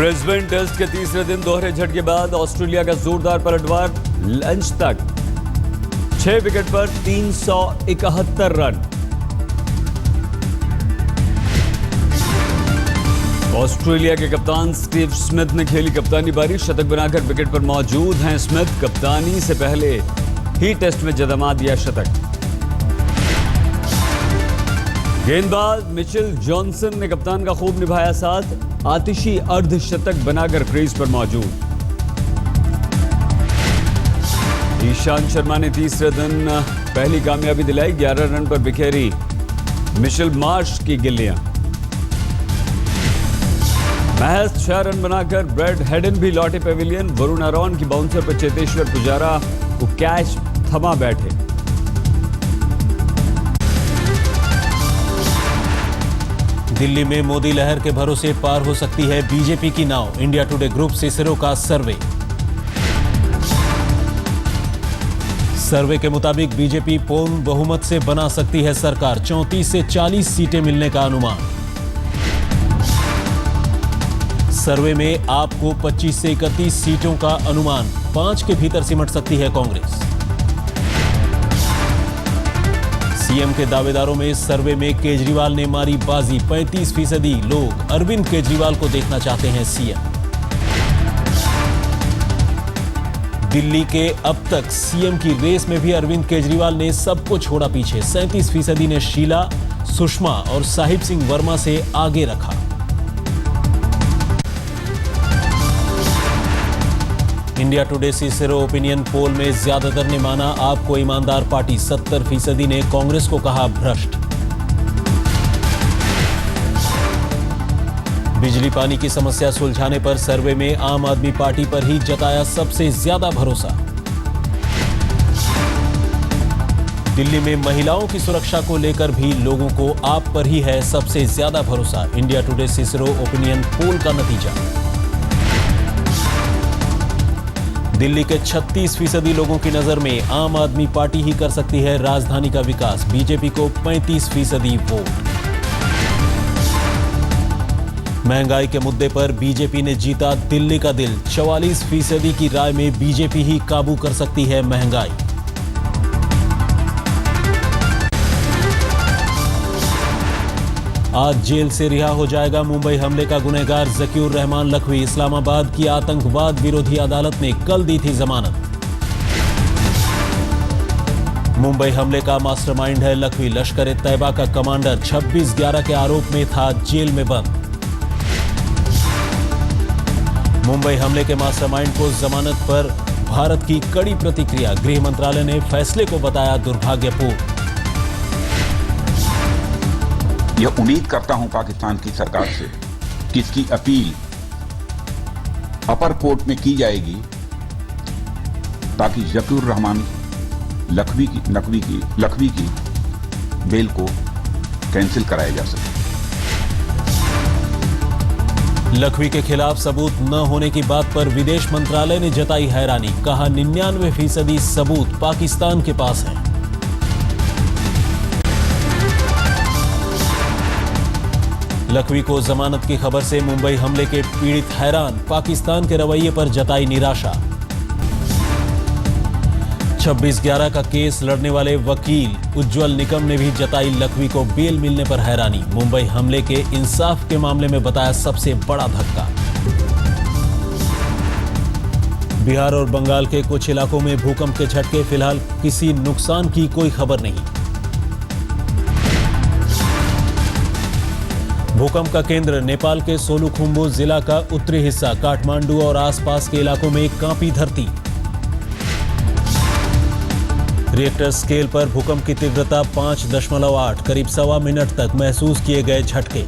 Brisbane test के तीसरे दिन दोहरे झटके बाद ऑस्ट्रेलिया का जोरदार पलटवार। लंच तक 6 विकेट पर 371 रन। ऑस्ट्रेलिया के कप्तान स्टीव स्मिथ ने खेली कप्तानी बारी। शतक बनाकर विकेट पर मौजूद हैं स्मिथ। कप्तानी से पहले ही टेस्ट में जमा दिया शतक। गेंदबाज मिचेल जॉनसन ने कप्तान का खूब निभाया साथ। आतिशी अर्धशतक बनाकर क्रीज पर मौजूद। ईशांत शर्मा ने तीसरे दिन पहली कामयाबी दिलाई। 11 रन पर बिखेरी मिशेल मार्श की गिल्लियां। महज 6 रन बनाकर ब्रैड हेडन भी लौटे पेविलियन। वरुण आरोन की बाउंसर पर चेतेश्वर पुजारा को कैच थमा बैठे। दिल्ली में मोदी लहर के भरोसे पार हो सकती है बीजेपी की नाव। इंडिया टुडे ग्रुप सीसीरो का सर्वे के मुताबिक बीजेपी पूर्ण बहुमत से बना सकती है सरकार। 34 से 40 सीटें मिलने का अनुमान। सर्वे में आपको 25 से 31 सीटों का अनुमान। 5 के भीतर सिमट सकती है कांग्रेस। सीएम के दावेदारों में सर्वे में केजरीवाल ने मारी बाजी। 35% लोग अरविंद केजरीवाल को देखना चाहते हैं सीएम। दिल्ली के अब तक सीएम की रेस में भी अरविंद केजरीवाल ने सबको छोड़ा पीछे। 37% ने शीला, सुषमा और साहिब सिंह वर्मा से आगे रखा। इंडिया टुडे सीसीरो ओपिनियन पोल में ज्यादातर ने माना आपको ईमानदार पार्टी। 70% ने कांग्रेस को कहा भ्रष्ट। बिजली पानी की समस्या सुलझाने पर सर्वे में आम आदमी पार्टी पर ही जताया सबसे ज्यादा भरोसा। दिल्ली में महिलाओं की सुरक्षा को लेकर भी लोगों को आप पर ही है सबसे ज्यादा भरोसा। इंडिया टुडे सीसीरो ओपिनियन पोल का नतीजा। दिल्ली के 36% लोगों की नजर में आम आदमी पार्टी ही कर सकती है राजधानी का विकास। बीजेपी को 35% वोट। महंगाई के मुद्दे पर बीजेपी ने जीता दिल्ली का दिल। 44% की राय में बीजेपी ही काबू कर सकती है महंगाई। आज जेल से रिहा हो जाएगा मुंबई हमले का गुनहगार ज़कीउर रहमान लखवी। इस्लामाबाद की आतंकवाद विरोधी अदालत ने कल दी थी जमानत। मुंबई हमले का मास्टरमाइंड है लखवी। लश्कर ए तैयबा का कमांडर 26/11 के आरोप में था जेल में बंद। मुंबई हमले के मास्टरमाइंड को जमानत पर भारत की कड़ी प्रतिक्रिया। गृह मंत्रालय ने फैसले को बताया दुर्भाग्यपूर्ण। यह उम्मीद करता हूं पाकिस्तान की सरकार से कि इसकी अपील अपर कोर्ट में की जाएगी ताकि ज़कीउर रहमान लखवी की बेल को कैंसिल कराया जा सके। लखवी के खिलाफ सबूत न होने की बात पर विदेश मंत्रालय ने जताई हैरानी। कहा 99% सबूत पाकिस्तान के पास हैं। लखवी को जमानत की खबर से मुंबई हमले के पीड़ित हैरान। पाकिस्तान के रवैये पर जताई निराशा। 26/11 का केस लड़ने वाले वकील उज्ज्वल निकम ने भी जताई लखवी को बेल मिलने पर हैरानी। मुंबई हमले के इंसाफ के मामले में बताया सबसे बड़ा धक्का। बिहार और बंगाल के कुछ इलाकों में भूकंप के झटके। फिलहाल किसी नुकसान की कोई खबर नहीं। भूकंप का केंद्र नेपाल के सोलुखुम्बु जिला का उत्तरी हिस्सा। काठमांडू और आसपास के इलाकों में कांपी धरती। रिएक्टर स्केल पर भूकंप की तीव्रता 5.8। करीब 1.25 मिनट तक महसूस किए गए झटके।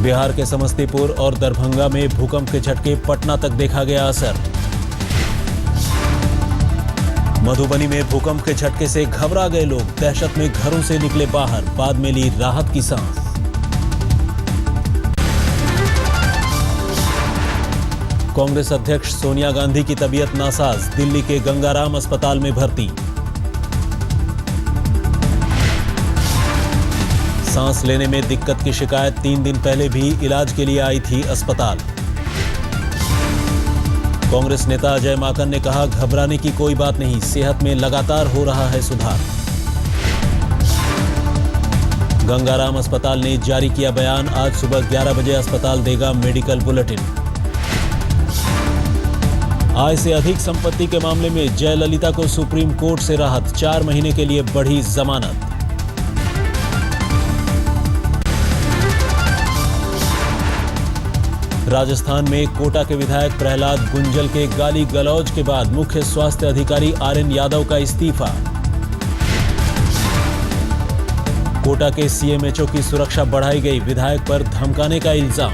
बिहार के समस्तीपुर और दरभंगा में भूकंप के झटके। पटना तक देखा गया असर। मधुबनी में भूकंप के झटके से घबरा गए लोग। दहशत में घरों से निकले बाहर। बाद में ली राहत की सांस। कांग्रेस अध्यक्ष सोनिया गांधी की तबीयत नासाज। दिल्ली के गंगाराम अस्पताल में भर्ती। सांस लेने में दिक्कत की शिकायत 3 दिन पहले भी इलाज के लिए आई थी अस्पताल। कांग्रेस नेता अजय माकन ने कहा, घबराने की कोई बात नहीं, सेहत में लगातार हो रहा है सुधार। गंगाराम अस्पताल ने जारी किया बयान, आज सुबह 11 बजे अस्पताल देगा मेडिकल बुलेटिन। आय से अधिक संपत्ति के मामले में जयललिता को सुप्रीम कोर्ट से राहत, 4 महीने के लिए बढ़ी जमानत। राजस्थान में कोटा के विधायक प्रहलाद गुंजल के गाली गलौज के बाद मुख्य स्वास्थ्य अधिकारी आरएन यादव का इस्तीफा। कोटा के सीएमएचओ की सुरक्षा बढ़ाई गई, विधायक पर धमकाने का इल्जाम।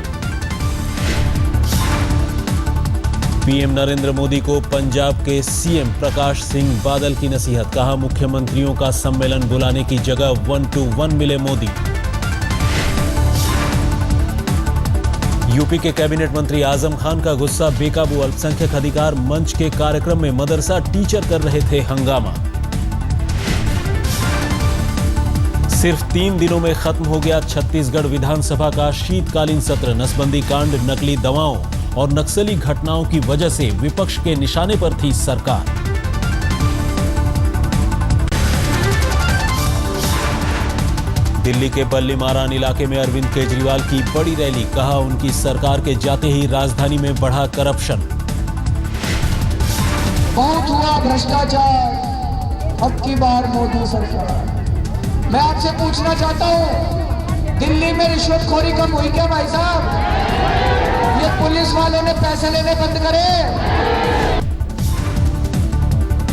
पीएम नरेंद्र मोदी को पंजाब के सीएम प्रकाश सिंह बादल की नसीहत, कहा मुख्यमंत्रियों का सम्मेलन बुलाने की जगह 1-to-1 मिले मोदी। यूपी के कैबिनेट मंत्री आजम खान का गुस्सा बेकाबू, अल्पसंख्यक अधिकार मंच के कार्यक्रम में मदरसा टीचर कर रहे थे हंगामा। सिर्फ 3 दिनों में खत्म हो गया छत्तीसगढ़ विधानसभा का शीतकालीन सत्र। नसबंदी कांड, नकली दवाओं और नक्सली घटनाओं की वजह से विपक्ष के निशाने पर थी सरकार। दिल्ली के बल्ली मारान इलाके में अरविंद केजरीवाल की बड़ी रैली, कहा उनकी सरकार के जाते ही राजधानी में बढ़ा करप्शन। बहुत हुआ भ्रष्टाचार, अब की बार मोदी सरकार। मैं आपसे पूछना चाहता हूं, दिल्ली में रिश्वतखोरी कम हुई क्या भाई साहब? ये पुलिस वालों ने पैसे लेने बंद करे।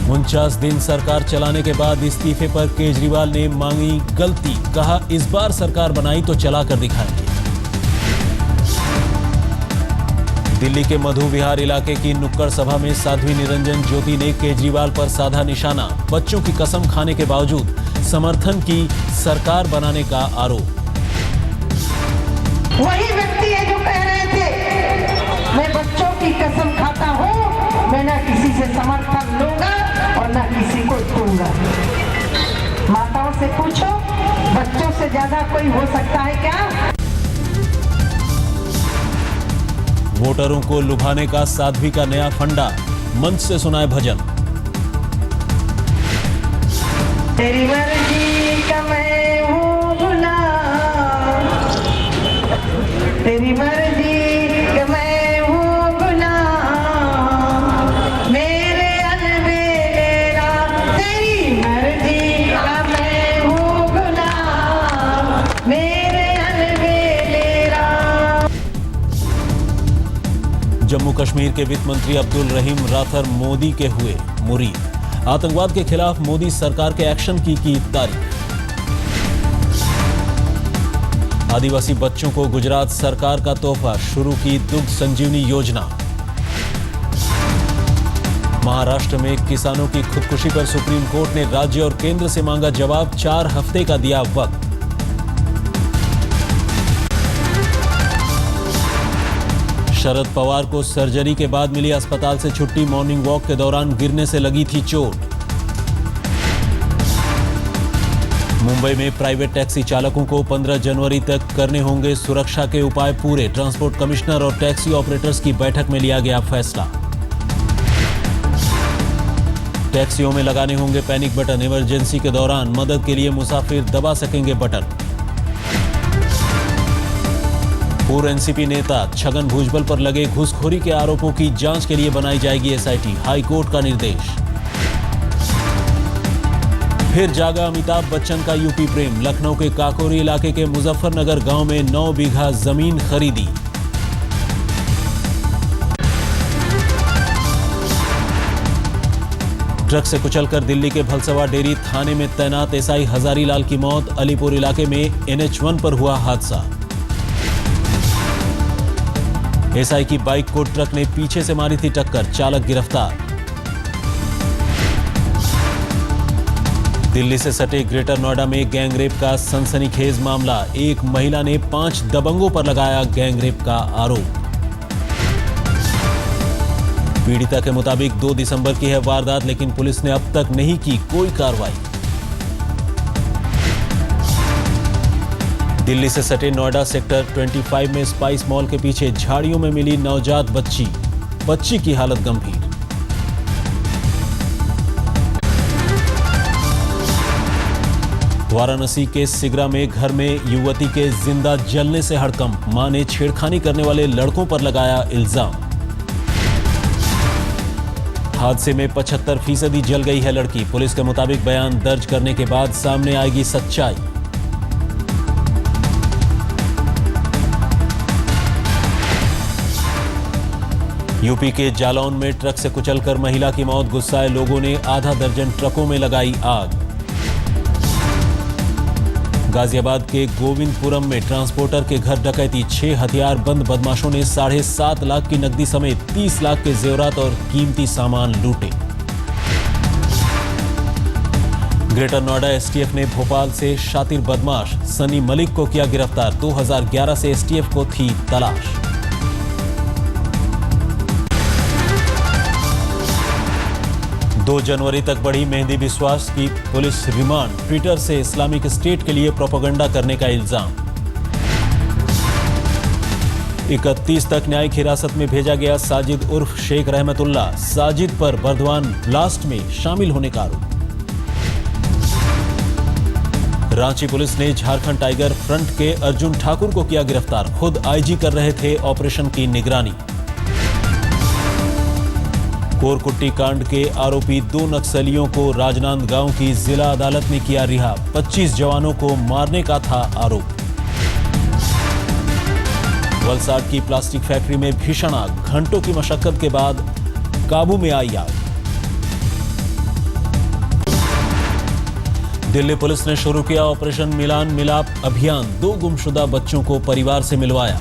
49 दिन सरकार चलाने के बाद इस्तीफे पर केजरीवाल ने मांगी गलती, कहा इस बार सरकार बनाई तो चला कर दिखाएंगे। दिल्ली के मधु विहार इलाके की नुक्कड़ सभा में साध्वी निरंजन ज्योति ने केजरीवाल पर साधा निशाना, बच्चों की कसम खाने के बावजूद समर्थन की सरकार बनाने का आरोप। वही व्यक्ति है जो कह रहे थे मैं बच्चों की कसम खाता हूँ, मैं न किसी से समर्थन लूंगा और न किसी को दूंगा। माताओं से पूछो, बच्चों से ज्यादा कोई हो सकता है क्या? वोटरों को लुभाने का साध्वी का नया फंडा, मंच से सुनाए भजन। तेरी मर्जी का मैं हूँ गुलाम, तेरी मर्जी का मैं हूँ गुलाम, मेरे अलबेला तेरी मर्जी का मैं हूँ गुलाम, मेरे अलबेला। जम्मू कश्मीर के वित्त मंत्री अब्दुल रहीम राथर मोदी के हुए मुरीद, आतंकवाद के खिलाफ मोदी सरकार के एक्शन की तारीफ। आदिवासी बच्चों को गुजरात सरकार का तोहफा, शुरू की दुग्ध संजीवनी योजना। महाराष्ट्र में किसानों की खुदकुशी पर सुप्रीम कोर्ट ने राज्य और केंद्र से मांगा जवाब, 4 हफ्ते का दिया वक्त। शरद पवार को सर्जरी के बाद मिली अस्पताल से छुट्टी, मॉर्निंग वॉक के दौरान गिरने से लगी थी चोट। मुंबई में प्राइवेट टैक्सी चालकों को 15 जनवरी तक करने होंगे सुरक्षा के उपाय पूरे, ट्रांसपोर्ट कमिश्नर और टैक्सी ऑपरेटर्स की बैठक में लिया गया फैसला। टैक्सियों में लगाने होंगे पैनिक बटन, इमरजेंसी के दौरान मदद के लिए मुसाफिर दबा सकेंगे बटन। पूर्व एनसीपी नेता छगन भुजबल पर लगे घूसखोरी के आरोपों की जांच के लिए बनाई जाएगी एसआईटी, हाईकोर्ट का निर्देश। फिर जागा अमिताभ बच्चन का यूपी प्रेम, लखनऊ के काकोरी इलाके के मुजफ्फरनगर गांव में 9 बीघा जमीन खरीदी। ट्रक से कुचलकर दिल्ली के भलसवा डेयरी थाने में तैनात एसआई हजारीलाल की मौत, अलीपुर इलाके में NH1 पर हुआ हादसा। एसआई की बाइक को ट्रक ने पीछे से मारी थी टक्कर, चालक गिरफ्तार। दिल्ली से सटे ग्रेटर नोएडा में गैंगरेप का सनसनीखेज मामला, एक महिला ने 5 दबंगों पर लगाया गैंगरेप का आरोप। पीड़िता के मुताबिक 2 दिसंबर की है वारदात, लेकिन पुलिस ने अब तक नहीं की कोई कार्रवाई। दिल्ली से सटे नोएडा सेक्टर 25 में स्पाइस मॉल के पीछे झाड़ियों में मिली नवजात बच्ची की हालत गंभीर। वाराणसी के सिगरा में घर में युवती के जिंदा जलने से हड़कंप, मां ने छेड़खानी करने वाले लड़कों पर लगाया इल्जाम। हादसे में 75% जल गई है लड़की, पुलिस के मुताबिक बयान दर्ज करने के बाद सामने आएगी सच्चाई। यूपी के जालौन में ट्रक से कुचलकर महिला की मौत, गुस्साए लोगों ने आधा दर्जन ट्रकों में लगाई आग। गाजियाबाद के गोविंदपुरम में ट्रांसपोर्टर के घर डकैती, 6 हथियारबंद बदमाशों ने 7.5 लाख की नकदी समेत 30 लाख के जेवरात और कीमती सामान लूटे। ग्रेटर नोएडा एसटीएफ ने भोपाल से शातिर बदमाश सनी मलिक को किया गिरफ्तार, 2011 से एसटीएफ को थी तलाश। दो जनवरी तक बढ़ी मेहंदी विश्वास की पुलिस रिमांड, ट्विटर से इस्लामिक स्टेट के लिए प्रोपेगेंडा करने का इल्जाम। 31 तक न्यायिक हिरासत में भेजा गया साजिद उर्फ शेख रहमतुल्लाह, साजिद पर बर्दवान ब्लास्ट में शामिल होने का आरोप। रांची पुलिस ने झारखंड टाइगर फ्रंट के अर्जुन ठाकुर को किया गिरफ्तार, खुद आईजी कर रहे थे ऑपरेशन की निगरानी। कोरकुट्टी कांड के आरोपी 2 नक्सलियों को राजनांदगांव की जिला अदालत ने किया रिहा, 25 जवानों को मारने का था आरोप। वलसाड की प्लास्टिक फैक्ट्री में भीषण आग, घंटों की मशक्कत के बाद काबू में आई आग। दिल्ली पुलिस ने शुरू किया ऑपरेशन मिलान मिलाप अभियान, 2 गुमशुदा बच्चों को परिवार से मिलवाया।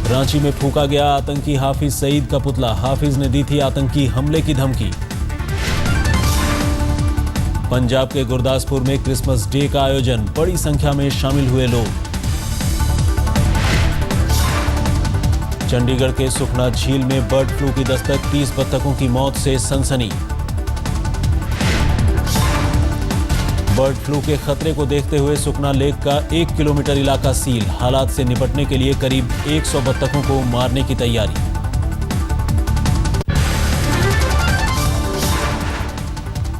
रांची में फूंका गया आतंकी हाफिज सईद का पुतला, हाफिज ने दी थी आतंकी हमले की धमकी। पंजाब के गुरदासपुर में क्रिसमस डे का आयोजन, बड़ी संख्या में शामिल हुए लोग। चंडीगढ़ के सुखना झील में बर्ड फ्लू की दस्तक, 30 बत्तखों की मौत से सनसनी। बर्ड फ्लू के खतरे को देखते हुए सुखना लेक का 1 किलोमीटर इलाका सील, हालात से निपटने के लिए करीब 100 बत्तखों को मारने की तैयारी।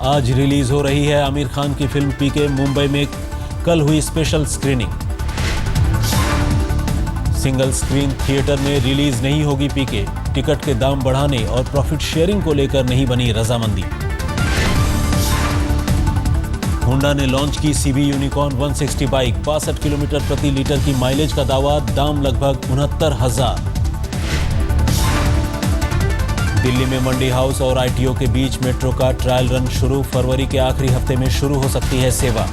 आज रिलीज हो रही है आमिर खान की फिल्म पीके, मुंबई में कल हुई special screening. Single screen theatre में रिलीज नहीं होगी पीके, टिकट के दाम बढ़ाने और प्रॉफिट शेयरिंग को लेकर नहीं बनी रजामंदी। होंडा ने लॉन्च की सीबी यूनिकॉर्न 160 बाइक, 62 किलोमीटर प्रति लीटर की माइलेज का दावा, दाम लगभग 69,000। दिल्ली में मंडी हाउस और आईटीओ के बीच मेट्रो का ट्रायल रन शुरू, फरवरी के आखिरी हफ्ते में शुरू हो सकती है सेवा।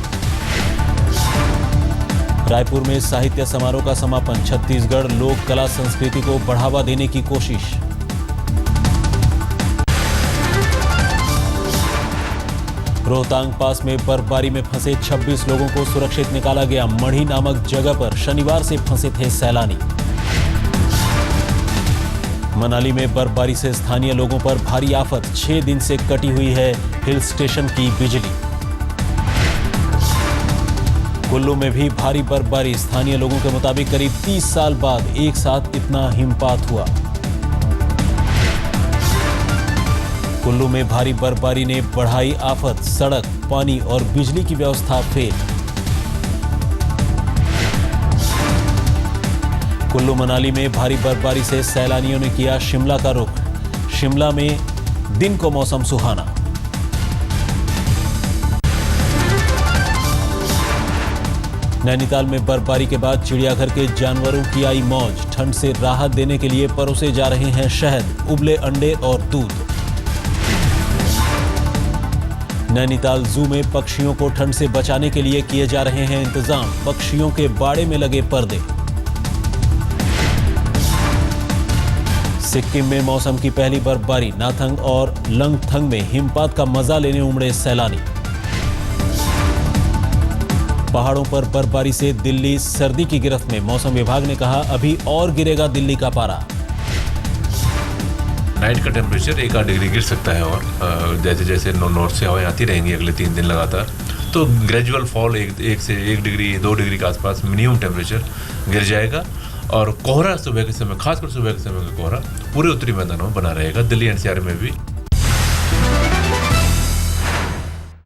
रायपुर में साहित्य समारोह का समापन, छत्तीसगढ़ लोक कला संस्कृति को बढ़ावा देने की कोशिश। रोहतांग पास में बर्फबारी में फंसे 26 लोगों को सुरक्षित निकाला गया, मढ़ी नामक जगह पर शनिवार से फंसे थे सैलानी। मनाली में बर्फबारी से स्थानीय लोगों पर भारी आफत, 6 दिन से कटी हुई है हिल स्टेशन की बिजली। कुल्लू में भी भारी बर्फबारी, स्थानीय लोगों के मुताबिक करीब 30 साल बाद एक साथ इतना हिमपात हुआ। कुल्लू में भारी बर्फबारी ने बढ़ाई आफत, सड़क, पानी और बिजली की व्यवस्था फेल। कुल्लू मनाली में भारी बर्फबारी से सैलानियों ने किया शिमला का रुख, शिमला में दिन को मौसम सुहाना। नैनीताल में बर्फबारी के बाद चिड़ियाघर के जानवरों की आई मौज, ठंड से राहत देने के लिए परोसे जा रहे हैं शहद, उबले अंडे और दूध। नैनीताल जू में पक्षियों को ठंड से बचाने के लिए किए जा रहे हैं इंतजाम, पक्षियों के बाड़े में लगे पर्दे। सिक्किम में मौसम की पहली बर्फबारी, नाथंग और लंगथंग में हिमपात का मजा लेने उमड़े सैलानी। पहाड़ों पर बर्फबारी से दिल्ली सर्दी की गिरफ्त में, मौसम विभाग ने कहा अभी और गिरेगा दिल्ली का पारा। नाइट का टेम्परेचर 1-8 डिग्री गिर सकता है और जैसे जैसे नॉर्थ से हवाएं आती रहेंगी अगले 3 दिन लगातार, तो ग्रेजुअल फॉल एक से 1 डिग्री 2 डिग्री के आसपास मिनिमम टेम्परेचर गिर जाएगा और कोहरा सुबह के समय, खासकर सुबह के समय का कोहरा पूरे उत्तरी मैदानों में बना रहेगा, दिल्ली एनसीआर में भी।